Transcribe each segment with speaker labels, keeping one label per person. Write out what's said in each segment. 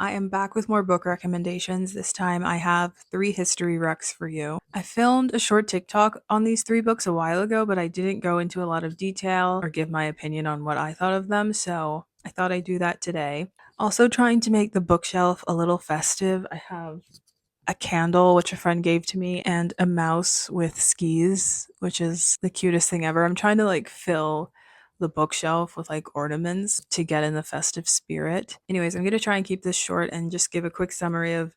Speaker 1: I am back with more book recommendations. This time I have three history recs for you. I filmed a short TikTok on these three books a while ago, but I didn't go into a lot of detail or give my opinion on what I thought of them, so I thought I'd do that today. Also, trying to make the bookshelf a little festive, I have a candle, which a friend gave to me, and a mouse with skis, which is the cutest thing ever. I'm trying to fill the bookshelf with ornaments to get in the festive spirit. Anyways, I'm going to try and keep this short and just give a quick summary of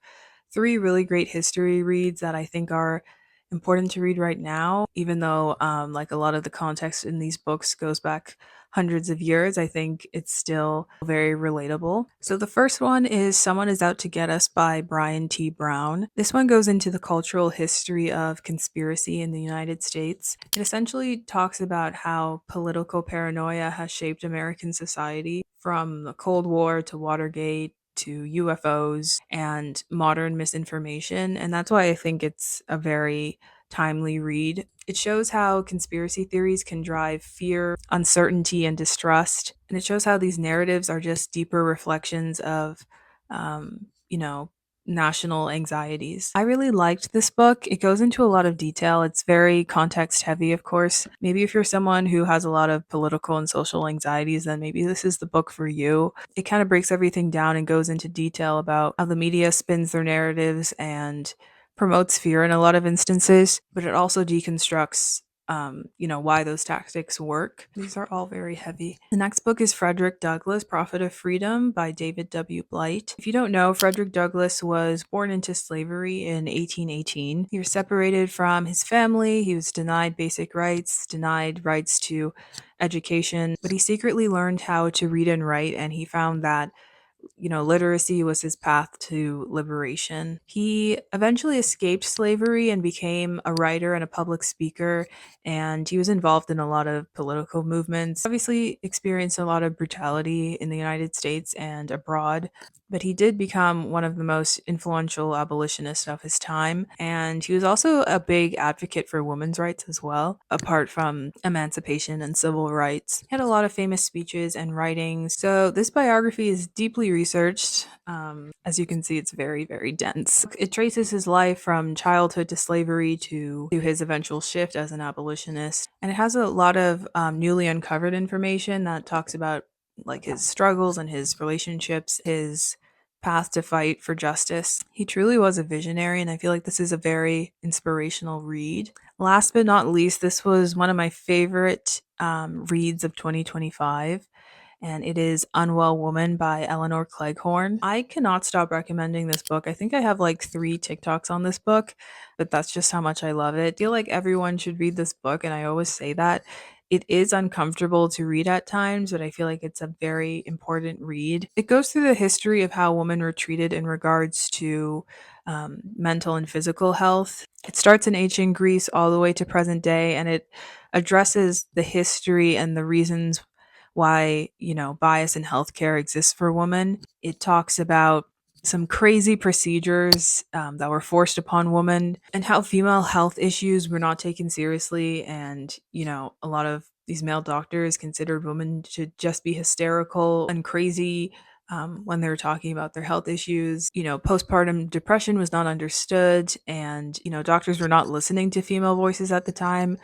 Speaker 1: three really great history reads that I think are important to read right now, even though a lot of the context in these books goes back hundreds of years. I think it's still very relatable. So the first one is Someone is Out to Get Us by Brian T. Brown. This one goes into the cultural history of conspiracy in the United States. It essentially talks about how political paranoia has shaped American society from the Cold War to Watergate to UFOs and modern misinformation. And that's why I think it's a very timely read. It shows how conspiracy theories can drive fear, uncertainty, and distrust. And it shows how these narratives are just deeper reflections of, um, you know, national anxieties. I really liked this book. It goes into a lot of detail. It's very context heavy, of course. Maybe if you're someone who has a lot of political and social anxieties, then maybe this is the book for you. It kind of breaks everything down and goes into detail about how the media spins their narratives and promotes fear in a lot of instances, but it also deconstructs why those tactics work. These are all very heavy. The next book is Frederick Douglass, Prophet of Freedom by David W. Blight. If you don't know, Frederick Douglass was born into slavery in 1818. He was separated from his family. He was denied basic rights, denied rights to education, but he secretly learned how to read and write, and he found that literacy was his path to liberation. He eventually escaped slavery and became a writer and a public speaker, and he was involved in a lot of political movements. Obviously, experienced a lot of brutality in the United States and abroad, but he did become one of the most influential abolitionists of his time, and he was also a big advocate for women's rights as well, apart from emancipation and civil rights. He had a lot of famous speeches and writings, so this biography is deeply researched. As you can see, it's very, very dense. It traces his life from childhood to slavery to his eventual shift as an abolitionist, and it has a lot of newly uncovered information that talks about his struggles and his relationships, his path to fight for justice. He truly was a visionary, and I feel like this is a very inspirational read. Last but not least, this was one of my favorite reads of 2025, and it is Unwell Woman by Elinor Cleghorn. I cannot stop recommending this book. I think I have three TikToks on this book, but that's just how much I love it. I feel like everyone should read this book, and I always say that. It is uncomfortable to read at times, but I feel like it's a very important read. It goes through the history of how women were treated in regards to mental and physical health. It starts in ancient Greece all the way to present day, and it addresses the history and the reasons why, bias in healthcare exists for women. It talks about some crazy procedures that were forced upon women and how female health issues were not taken seriously. And, a lot of these male doctors considered women to just be hysterical and crazy when they were talking about their health issues. Postpartum depression was not understood, and, doctors were not listening to female voices at the time.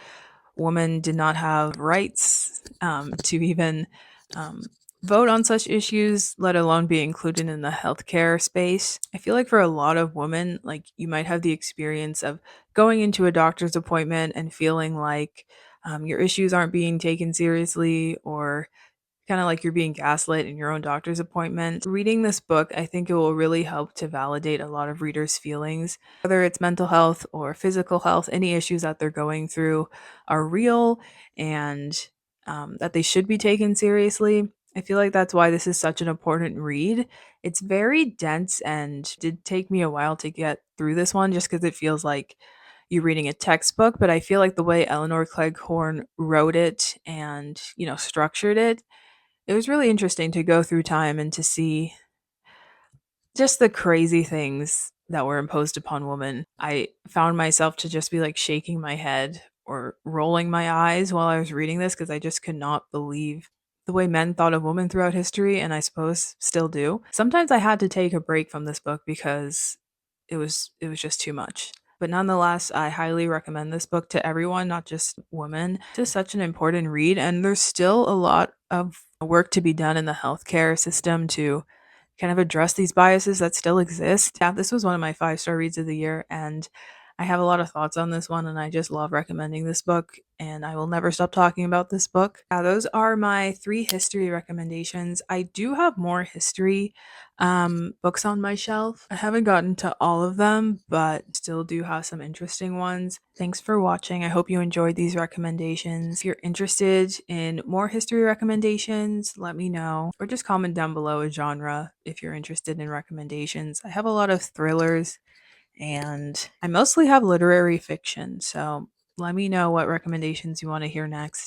Speaker 1: Women did not have rights to even um, vote on such issues, let alone be included in the healthcare space. I feel like for a lot of women, you might have the experience of going into a doctor's appointment and feeling like your issues aren't being taken seriously, or kind of like you're being gaslit in your own doctor's appointment. Reading this book, I think it will really help to validate a lot of readers' feelings, whether it's mental health or physical health. Any issues that they're going through are real, and that they should be taken seriously. I feel like that's why this is such an important read. It's very dense and did take me a while to get through this one, just because it feels like you're reading a textbook. But I feel like the way Eleanor Cleghorn wrote it and, structured it, it was really interesting to go through time and to see just the crazy things that were imposed upon women. I found myself to just be shaking my head or rolling my eyes while I was reading this, because I just could not believe the way men thought of women throughout history, and I suppose still do. Sometimes I had to take a break from this book because it was just too much. But nonetheless, I highly recommend this book to everyone, not just women. It's such an important read, and there's still a lot of work to be done in the healthcare system to kind of address these biases that still exist. Yeah, this was one of my 5-star reads of the year, and I have a lot of thoughts on this one, and I just love recommending this book, and I will never stop talking about this book. Yeah, those are my 3 history recommendations. I do have more history books on my shelf. I haven't gotten to all of them, but still do have some interesting ones. Thanks for watching. I hope you enjoyed these recommendations. If you're interested in more history recommendations, let me know, or just comment down below a genre if you're interested in recommendations. I have a lot of thrillers, and I mostly have literary fiction, so let me know what recommendations you want to hear next.